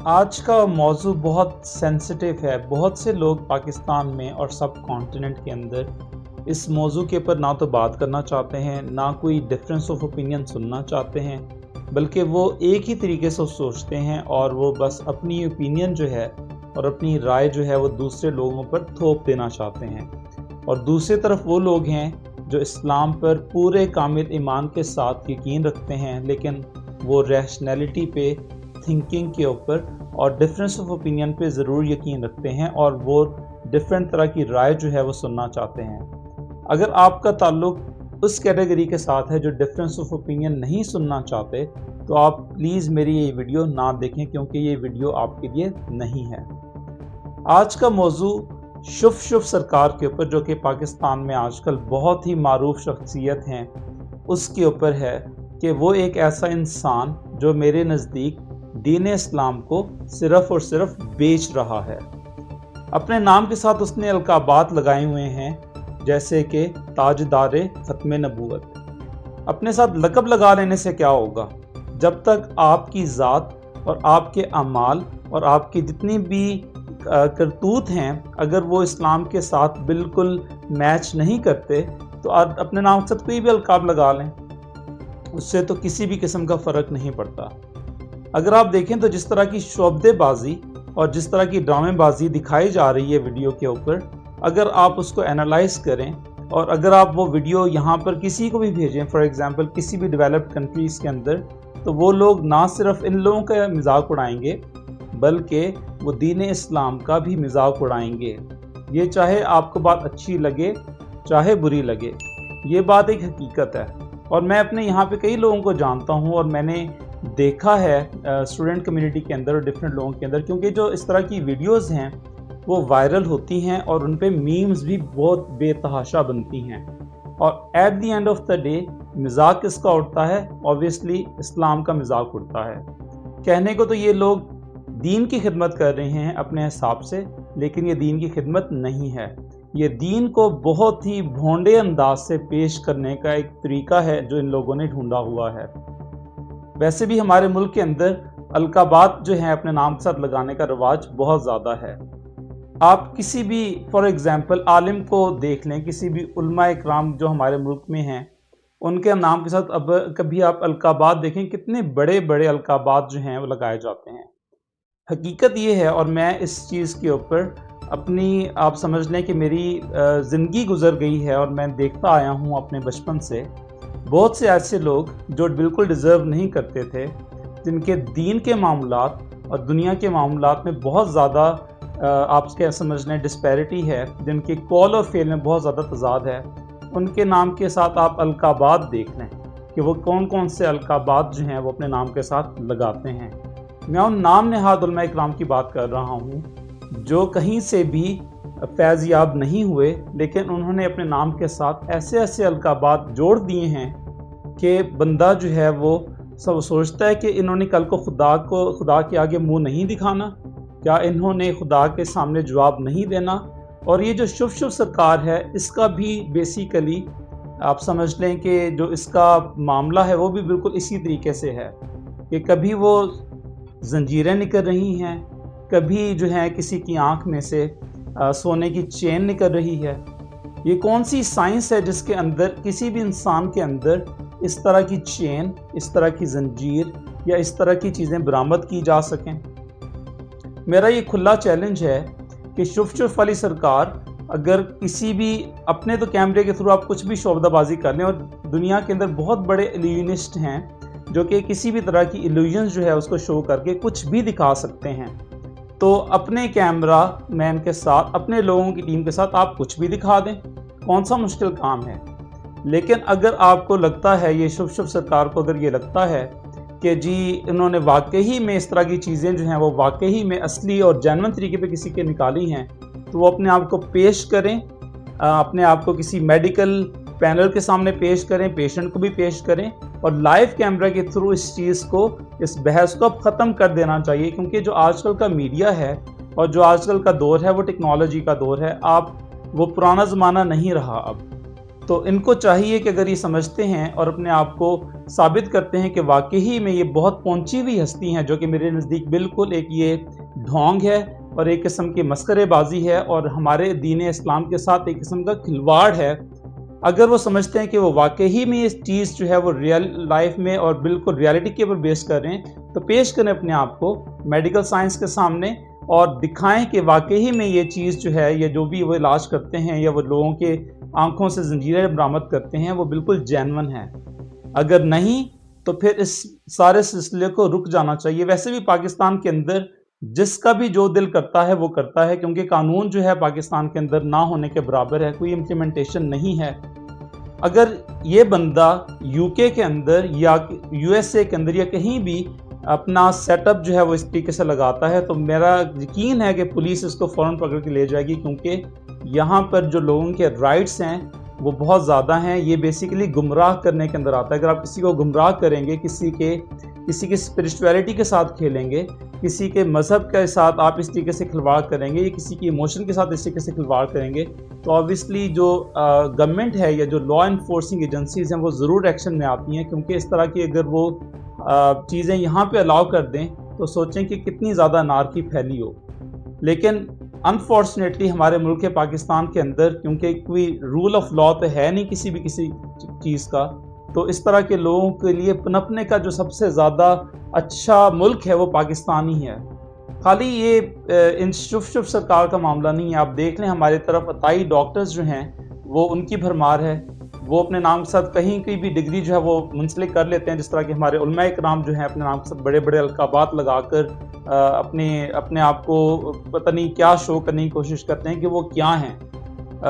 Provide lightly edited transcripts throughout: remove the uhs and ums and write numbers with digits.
آج کا موضوع بہت سینسٹیو ہے۔ بہت سے لوگ پاکستان میں اور سب کانٹیننٹ کے اندر اس موضوع کے اوپر نہ تو بات کرنا چاہتے ہیں، نہ کوئی ڈفرینس آف اوپینین سننا چاہتے ہیں، بلکہ وہ ایک ہی طریقے سے سوچتے ہیں اور وہ بس اپنی اوپینین جو ہے اور اپنی رائے جو ہے وہ دوسرے لوگوں پر تھوپ دینا چاہتے ہیں۔ اور دوسری طرف وہ لوگ ہیں جو اسلام پر پورے کامل ایمان کے ساتھ یقین رکھتے ہیں، لیکن وہ ریشنلٹی پہ، تھنکنگ کے اوپر اور ڈفرینس آف اوپینین پہ ضرور یقین رکھتے ہیں، اور وہ ڈفرینٹ طرح کی رائے جو ہے وہ سننا چاہتے ہیں۔ اگر آپ کا تعلق اس کیٹیگری کے ساتھ ہے جو ڈفرینس آف اوپینین نہیں سننا چاہتے، تو آپ پلیز میری یہ ویڈیو نہ دیکھیں، کیونکہ یہ ویڈیو آپ کے لیے نہیں ہے۔ آج کا موضوع شف سرکار کے اوپر، جو کہ پاکستان میں آج کل بہت ہی معروف شخصیت ہیں، اس کے اوپر ہے کہ وہ ایک ایسا انسان جو میرے نزدیک دین اسلام کو صرف اور صرف بیچ رہا ہے۔ اپنے نام کے ساتھ اس نے القابات لگائے ہوئے ہیں، جیسے کہ تاجدار ختم نبوت۔ اپنے ساتھ لقب لگا لینے سے کیا ہوگا؟ جب تک آپ کی ذات اور آپ کے اعمال اور آپ کی جتنی بھی کرتوت ہیں، اگر وہ اسلام کے ساتھ بالکل میچ نہیں کرتے، تو آپ اپنے نام کے ساتھ کوئی بھی القاب لگا لیں، اس سے تو کسی بھی قسم کا فرق نہیں پڑتا۔ اگر آپ دیکھیں تو جس طرح کی شعبدے بازی اور جس طرح کی ڈرامے بازی دکھائی جا رہی ہے ویڈیو کے اوپر، اگر آپ اس کو انالائز کریں اور اگر آپ وہ ویڈیو یہاں پر کسی کو بھی بھیجیں، فار ایگزامپل کسی بھی ڈیولپڈ کنٹریز کے اندر، تو وہ لوگ نہ صرف ان لوگوں کا مذاق اڑائیں گے، بلکہ وہ دین اسلام کا بھی مذاق اڑائیں گے۔ یہ چاہے آپ کو بات اچھی لگے، چاہے بری لگے، یہ بات ایک حقیقت ہے۔ اور میں اپنے یہاں پہ کئی لوگوں کو جانتا ہوں، اور میں نے دیکھا ہے اسٹوڈنٹ کمیونٹی کے اندر اور ڈفرینٹ لوگوں کے اندر، کیونکہ جو اس طرح کی ویڈیوز ہیں وہ وائرل ہوتی ہیں اور ان پہ میمز بھی بہت بے تحاشا بنتی ہیں، اور at the end of the day مذاق کس کا اڑتا ہے؟ اوبویسلی اسلام کا مذاق اڑتا ہے۔ کہنے کو تو یہ لوگ دین کی خدمت کر رہے ہیں اپنے حساب سے، لیکن یہ دین کی خدمت نہیں ہے۔ یہ دین کو بہت ہی بھونڈے انداز سے پیش کرنے کا ایک طریقہ ہے جو ان لوگوں نے ڈھونڈا ہوا ہے۔ ویسے بھی ہمارے ملک کے اندر القابات جو ہیں اپنے نام کے ساتھ لگانے کا رواج بہت زیادہ ہے۔ آپ کسی بھی فار ایگزامپل عالم کو دیکھ لیں، کسی بھی علماء اکرام جو ہمارے ملک میں ہیں، ان کے نام کے ساتھ اب کبھی آپ القابات دیکھیں، کتنے بڑے بڑے القابات جو ہیں وہ لگائے جاتے ہیں۔ حقیقت یہ ہے، اور میں اس چیز کے اوپر اپنی آپ سمجھ لیں کہ میری زندگی گزر گئی ہے، اور میں دیکھتا آیا ہوں اپنے بچپن سے بہت سے ایسے لوگ جو بالکل ڈیزرو نہیں کرتے تھے، جن کے دین کے معاملات اور دنیا کے معاملات میں بہت زیادہ آپ کیا سمجھ لیں ڈسپیرٹی ہے، جن کے قول اور فعل میں بہت زیادہ تضاد ہے، ان کے نام کے ساتھ آپ القابات دیکھ لیں کہ وہ کون کون سے القابات جو ہیں وہ اپنے نام کے ساتھ لگاتے ہیں۔ میں ان نام نہاد علماء اکرام کی بات کر رہا ہوں جو کہیں سے بھی فیض یاب نہیں ہوئے، لیکن انہوں نے اپنے نام کے ساتھ ایسے ایسے القابات جوڑ دیے ہیں کہ بندہ جو ہے وہ سوچتا ہے کہ انہوں نے کل کو خدا کے آگے منہ نہیں دکھانا، کیا انہوں نے خدا کے سامنے جواب نہیں دینا؟ اور یہ جو شف سرکار ہے، اس کا بھی بیسیکلی آپ سمجھ لیں کہ جو اس کا معاملہ ہے وہ بھی بالکل اسی طریقے سے ہے کہ کبھی وہ زنجیریں نکل رہی ہیں، کبھی جو ہے کسی کی آنکھ میں سے سونے کی چین نکل رہی ہے۔ یہ کون سی سائنس ہے جس کے اندر کسی بھی انسان کے اندر اس طرح کی چین، اس طرح کی زنجیر یا اس طرح کی چیزیں برآمد کی جا سکیں؟ میرا یہ کھلا چیلنج ہے کہ شف والی سرکار، اگر کسی بھی اپنے تو کیمرے کے تھرو آپ کچھ بھی شعبدہ بازی کر لیں، اور دنیا کے اندر بہت بڑے ایلیونسٹ ہیں جو کہ کسی بھی طرح کی ایلیوژنز جو ہے اس کو شو کر کے کچھ بھی دکھا سکتے ہیں، تو اپنے کیمرہ مین کے ساتھ، اپنے لوگوں کی ٹیم کے ساتھ آپ کچھ بھی دکھا دیں، کون سا مشکل کام ہے؟ لیکن اگر آپ کو لگتا ہے، یہ شف سرکار کو اگر یہ لگتا ہے کہ جی انہوں نے واقعی میں اس طرح کی چیزیں جو ہیں وہ واقعی میں اصلی اور جینوئن طریقے پہ کسی کے نکالی ہیں، تو وہ اپنے آپ کو پیش کریں، اپنے آپ کو کسی میڈیکل پینل کے سامنے پیش کریں، پیشنٹ کو بھی پیش کریں، اور لائیو کیمرہ کے تھرو اس چیز کو، اس بحث کو اب ختم کر دینا چاہیے، کیونکہ جو آج کل کا میڈیا ہے اور جو آج کل کا دور ہے وہ ٹیکنالوجی کا دور ہے۔ آپ وہ پرانا زمانہ نہیں رہا اب۔ تو ان کو چاہیے کہ اگر یہ سمجھتے ہیں اور اپنے آپ کو ثابت کرتے ہیں کہ واقعی میں یہ بہت پہنچی ہوئی ہستی ہیں، جو کہ میرے نزدیک بالکل ایک یہ ڈھونگ ہے اور ایک قسم کی مسخرے بازی ہے اور ہمارے دین اسلام کے ساتھ ایک قسم کا کھلواڑ ہے، اگر وہ سمجھتے ہیں کہ وہ واقعی میں یہ چیز جو ہے وہ ریئل لائف میں اور بالکل ریالٹی کے اوپر بیس کر رہے ہیں، تو پیش کریں اپنے آپ کو میڈیکل سائنس کے سامنے اور دکھائیں کہ واقعی میں یہ چیز جو ہے، یا جو بھی وہ علاج کرتے ہیں یا وہ لوگوں کے آنکھوں سے زنجیریں برآمد کرتے ہیں، وہ بالکل جینون ہے۔ اگر نہیں تو پھر اس سارے سلسلے کو رک جانا چاہیے۔ ویسے بھی پاکستان کے اندر جس کا بھی جو دل کرتا ہے وہ کرتا ہے، کیونکہ قانون جو ہے پاکستان کے اندر نہ ہونے کے برابر ہے، کوئی امپلیمنٹیشن نہیں ہے۔ اگر یہ بندہ یو کے کے اندر یا یو ایس اے کے اندر یا کہیں بھی اپنا سیٹ اپ جو ہے وہ اس طریقے سے لگاتا ہے، تو میرا یقین ہے کہ پولیس اس کو فوراً پکڑ کے لے جائے گی، کیونکہ یہاں پر جو لوگوں کے رائٹس ہیں وہ بہت زیادہ ہیں۔ یہ بیسیکلی گمراہ کرنے کے اندر آتا ہے۔ اگر آپ کسی کو گمراہ کریں گے، کسی کی اسپرچویلٹی کے ساتھ کھیلیں گے، کسی کے مذہب کے ساتھ آپ اس طریقے سے کھلواڑ کریں گے، یا کسی کی ایموشن کے ساتھ اس طریقے سے کھلواڑ کریں گے، تو آبویسلی جو گورنمنٹ ہے یا جو لا انفورسنگ ایجنسیز ہیں وہ ضرور ایکشن میں آتی ہیں، کیونکہ اس طرح کی اگر وہ چیزیں یہاں پہ الاؤ کر دیں تو سوچیں کہ کتنی زیادہ انارکی پھیلی ہو۔ لیکن انفارچونیٹلی ہمارے ملک پاکستان کے اندر کیونکہ کوئی رول آف لا تو ہے نہیں کسی چیز کا، تو اس طرح کے لوگوں کے لیے پنپنے کا جو سب سے زیادہ اچھا ملک ہے وہ پاکستان ہی ہے۔ خالی یہ ان شف سرکار کا معاملہ نہیں ہے، آپ دیکھ لیں ہماری طرف عطائی ڈاکٹرز جو ہیں وہ ان کی بھرمار ہے، وہ اپنے نام کے ساتھ کہیں کی بھی ڈگری جو ہے وہ منسلک کر لیتے ہیں، جس طرح کہ ہمارے علماء کرام جو ہیں اپنے نام کے ساتھ بڑے بڑے القابات لگا کر اپنے آپ کو پتہ نہیں کیا شو کرنے کی کوشش کرتے ہیں کہ وہ کیا ہیں۔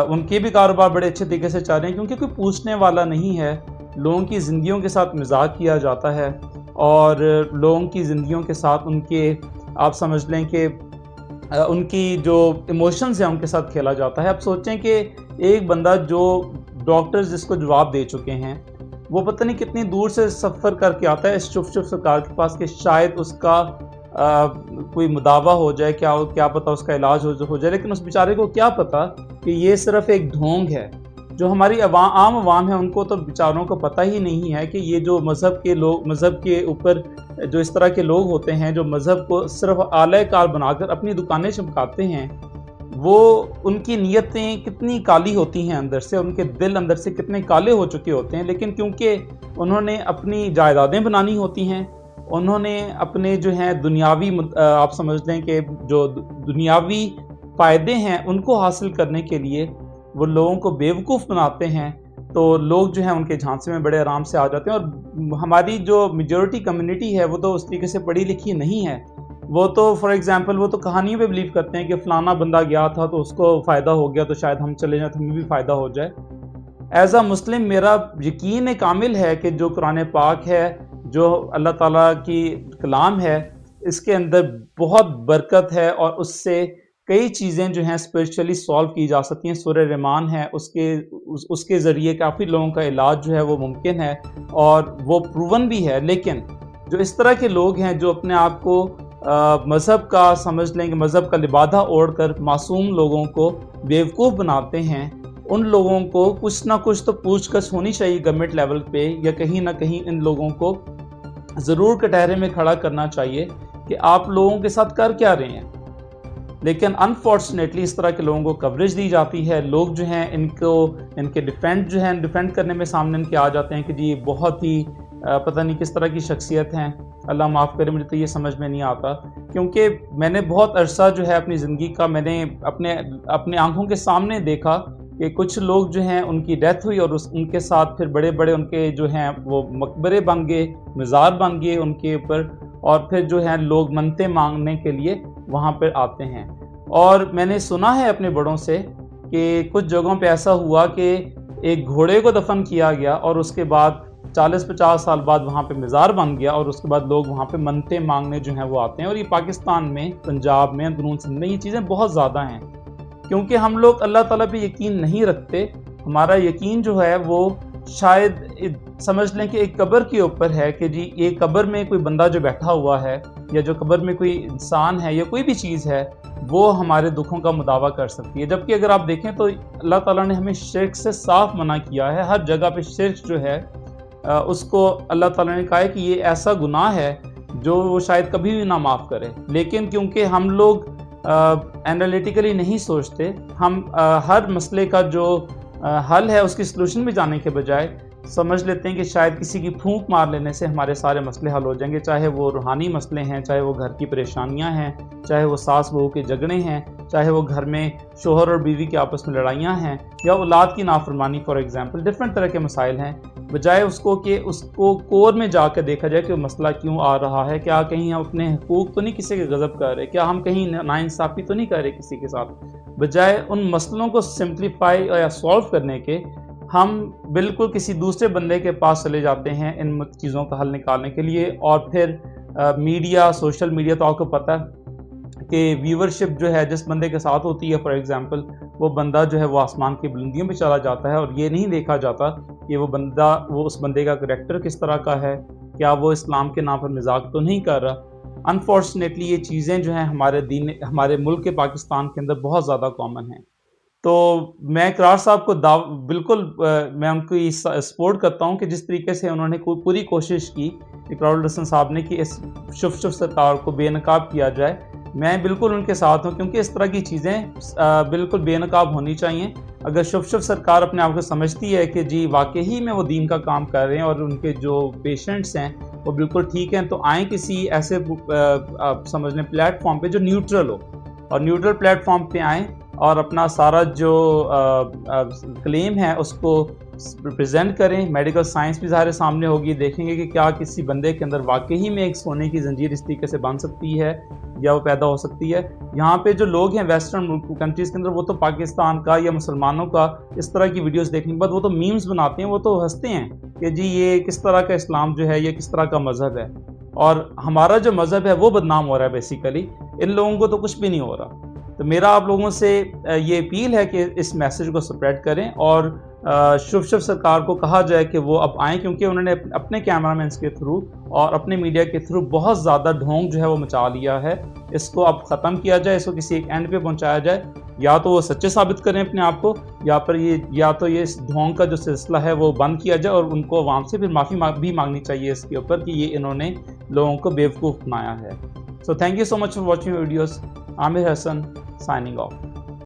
ان کے بھی کاروبار بڑے اچھے طریقے سے چل رہے ہیں، کیونکہ کوئی پوچھنے والا نہیں ہے۔ لوگوں کی زندگیوں کے ساتھ مذاق کیا جاتا ہے اور لوگوں کی زندگیوں کے ساتھ ان کے آپ سمجھ لیں کہ ان کی جو ایموشنز ہیں ان کے ساتھ کھیلا جاتا ہے۔ اب سوچیں کہ ایک بندہ جو ڈاکٹرز جس کو جواب دے چکے ہیں، وہ پتہ نہیں کتنی دور سے سفر کر کے آتا ہے اس چپ سرکار کے پاس کہ شاید اس کا کوئی مداوع ہو جائے، کیا پتہ اس کا علاج ہو جائے، لیکن اس بیچارے کو کیا پتہ کہ یہ صرف ایک ڈھونگ ہے۔ جو ہماری عام عوام ہے ان کو تو بیچاروں کو پتہ ہی نہیں ہے کہ یہ جو مذہب کے اوپر جو اس طرح کے لوگ ہوتے ہیں، جو مذہب کو صرف اعلی کار بنا کر اپنی دکانیں چمکاتے ہیں، وہ ان کی نیتیں کتنی کالی ہوتی ہیں اندر سے، ان کے دل اندر سے کتنے کالے ہو چکے ہوتے ہیں، لیکن کیونکہ انہوں نے اپنی جائیدادیں بنانی ہوتی ہیں، انہوں نے اپنے جو ہیں دنیاوی آپ سمجھ لیں کہ جو دنیاوی فائدے ہیں ان کو حاصل کرنے کے لیے وہ لوگوں کو بیوقوف بناتے ہیں، تو لوگ جو ہیں ان کے جھانسے میں بڑے آرام سے آ جاتے ہیں۔ اور ہماری جو میجورٹی کمیونٹی ہے وہ تو اس طریقے سے پڑھی لکھی نہیں ہے، وہ تو فار ایگزامپل وہ تو کہانیوں پہ بلیو کرتے ہیں کہ فلانا بندہ گیا تھا تو اس کو فائدہ ہو گیا، تو شاید ہم چلے جائیں تو ہمیں بھی فائدہ ہو جائے۔ ایز اے مسلم میرا یقین کامل ہے کہ جو قرآن پاک ہے، جو اللہ تعالیٰ کی کلام ہے، اس کے اندر بہت برکت ہے اور اس سے کئی چیزیں جو ہیں اسپرچولی سالو کی جا سکتی ہیں۔ سورہ رحمان ہے، اس کے ذریعے کافی لوگوں کا علاج جو ہے وہ ممکن ہے اور وہ پروون بھی ہے۔ لیکن جو اس طرح کے لوگ ہیں جو اپنے آپ کو مذہب کا سمجھ لیں کہ مذہب کا لبادہ اوڑھ کر معصوم لوگوں کو بیوقوف بناتے ہیں، ان لوگوں کو کچھ نہ کچھ تو پوچھ گچھ ہونی چاہیے گورنمنٹ لیول پہ، یا کہیں نہ کہیں ان لوگوں کو ضرور کٹہرے میں کھڑا کرنا چاہیے کہ آپ لوگوں کے ساتھ کر کیا رہے ہیں۔ لیکن انفارچونیٹلی اس طرح کے لوگوں کو کوریج دی جاتی ہے، لوگ جو ہیں ان کے ڈیفینڈ کرنے میں سامنے ان کے آ جاتے ہیں کہ جی بہت ہی پتہ نہیں کس طرح کی شخصیت ہیں، اللہ معاف کرے مجھے تو یہ سمجھ میں نہیں آتا، کیونکہ میں نے بہت عرصہ جو ہے اپنی زندگی کا میں نے اپنے آنکھوں کے سامنے دیکھا کہ کچھ لوگ جو ہیں ان کی ڈیتھ ہوئی اور ان کے ساتھ پھر بڑے بڑے ان کے جو ہیں وہ مقبرے بن گئے، مزار بن گئے ان کے اوپر، اور پھر جو ہیں لوگ منتیں مانگنے کے لیے وہاں پر آتے ہیں۔ اور میں نے سنا ہے اپنے بڑوں سے کہ کچھ جگہوں پہ ایسا ہوا کہ ایک گھوڑے کو دفن کیا گیا اور اس کے بعد 40-50 سال بعد وہاں پہ مزار بن گیا، اور اس کے بعد لوگ وہاں پہ منتیں مانگنے جو ہیں وہ آتے ہیں۔ اور یہ پاکستان میں، پنجاب میں، اندرون سندھ میں یہ چیزیں بہت زیادہ ہیں، کیونکہ ہم لوگ اللہ تعالیٰ پہ یقین نہیں رکھتے۔ ہمارا یقین جو ہے وہ شاید سمجھ لیں کہ ایک قبر کے اوپر ہے کہ جی یہ قبر میں کوئی بندہ جو بیٹھا ہوا ہے یا جو قبر میں کوئی انسان ہے یا کوئی بھی چیز ہے وہ ہمارے دکھوں کا مداوع کر سکتی ہے. جبکہ اگر آپ دیکھیں تو اللہ تعالیٰ نے ہمیں شرک سے صاف منع کیا ہے. ہر جگہ پہ شرک جو ہے اس کو اللہ تعالیٰ نے کہا ہے کہ یہ ایسا گناہ ہے جو وہ شاید کبھی بھی نہ معاف کرے. لیکن کیونکہ ہم لوگ انالیٹیکلی نہیں سوچتے, ہم ہر مسئلے کا جو حل ہے اس کی سلوشن میں جانے کے بجائے سمجھ لیتے ہیں کہ شاید کسی کی پھونک مار لینے سے ہمارے سارے مسئلے حل ہو جائیں گے, چاہے وہ روحانی مسئلے ہیں, چاہے وہ گھر کی پریشانیاں ہیں, چاہے وہ ساس بہو کے جھگڑے ہیں, چاہے وہ گھر میں شوہر اور بیوی کے آپس میں لڑائیاں ہیں, یا اولاد کی نافرمانی فار ایگزامپل. ڈفرینٹ طرح کے مسائل ہیں. بجائے اس کو کہ اس کو کور میں جا کے دیکھا جائے کہ وہ مسئلہ کیوں آ رہا ہے, کیا کہیں ہم اپنے حقوق تو نہیں کسی کے غضب کر رہے, کیا ہم کہیں ناانصافی تو نہیں کر رہے کسی کے ساتھ. بجائے ان مسئلوں کو سمپلیفائی یا سولو کرنے کے ہم بالکل کسی دوسرے بندے کے پاس چلے جاتے ہیں ان چیزوں کا حل نکالنے کے لیے. اور پھر میڈیا, سوشل میڈیا تو آپ کو پتہ ہے کہ ویورشپ جو ہے جس بندے کے ساتھ ہوتی ہے فار ایگزامپل, وہ بندہ جو ہے وہ آسمان کی بلندیوں پہ چلا جاتا ہے, اور یہ نہیں دیکھا جاتا کہ وہ اس بندے کا کریکٹر کس طرح کا ہے, کیا وہ اسلام کے نام پر مذاق تو نہیں کر رہا. انفارچونیٹلی یہ چیزیں جو ہیں ہمارے ملک کے پاکستان کے اندر بہت زیادہ کامن ہیں. تو میں اقرار صاحب کو بالکل میں ان کی سپورٹ کرتا ہوں کہ جس طریقے سے انہوں نے پوری کوشش کی اقرار الحسن صاحب نے کہ اس شف سرکار کو بے نقاب کیا جائے. میں بالکل ان کے ساتھ ہوں, کیونکہ اس طرح کی چیزیں بالکل بے نقاب ہونی چاہیے. اگر شف سرکار اپنے آپ کو سمجھتی ہے کہ جی واقعی میں وہ دین کا کام کر رہے ہیں اور ان کے جو پیشنٹس ہیں وہ بالکل ٹھیک ہیں, تو آئیں کسی ایسے سمجھ لیں پلیٹ فارم پہ جو نیوٹرل ہو, اور نیوٹرل پلیٹ فارم پہ آئیں اور اپنا سارا جو کلیم ہے اس کو پریزنٹ کریں. میڈیکل سائنس بھی ظاہر سامنے ہوگی, دیکھیں گے کہ کیا کسی بندے کے اندر واقعی میں ایک سونے کی زنجیر اس طریقے سے بن سکتی ہے یا وہ پیدا ہو سکتی ہے. یہاں پہ جو لوگ ہیں ویسٹرن کنٹریز کے اندر, وہ تو پاکستان کا یا مسلمانوں کا اس طرح کی ویڈیوز دیکھنے کے بعد وہ تو میمز بناتے ہیں, وہ تو ہنستے ہیں کہ جی یہ کس طرح کا اسلام جو ہے, یہ کس طرح کا مذہب ہے, اور ہمارا جو مذہب ہے وہ بدنام ہو رہا ہے بیسیکلی. ان لوگوں کو تو کچھ بھی نہیں ہو رہا. تو میرا آپ لوگوں سے یہ اپیل ہے کہ اس میسیج کو سپریڈ کریں, اور شف سرکار کو کہا جائے کہ وہ اب آئیں, کیونکہ انہوں نے اپنے کیمرہ مینس کے تھرو اور اپنے میڈیا کے تھرو بہت زیادہ ڈھونگ جو ہے وہ مچا لیا ہے. اس کو اب ختم کیا جائے, اس کو کسی ایک اینڈ پہ پہنچایا جائے. یا تو وہ سچے ثابت کریں اپنے آپ کو, یا تو یہ اس ڈھونگ کا جو سلسلہ ہے وہ بند کیا جائے, اور ان کو عوام سے پھر معافی بھی مانگنی چاہیے اس کے اوپر کہ یہ انہوں نے لوگوں کو بیوقوف بنایا ہے. So thank you so much for watching videos. Aamir Hasan signing off.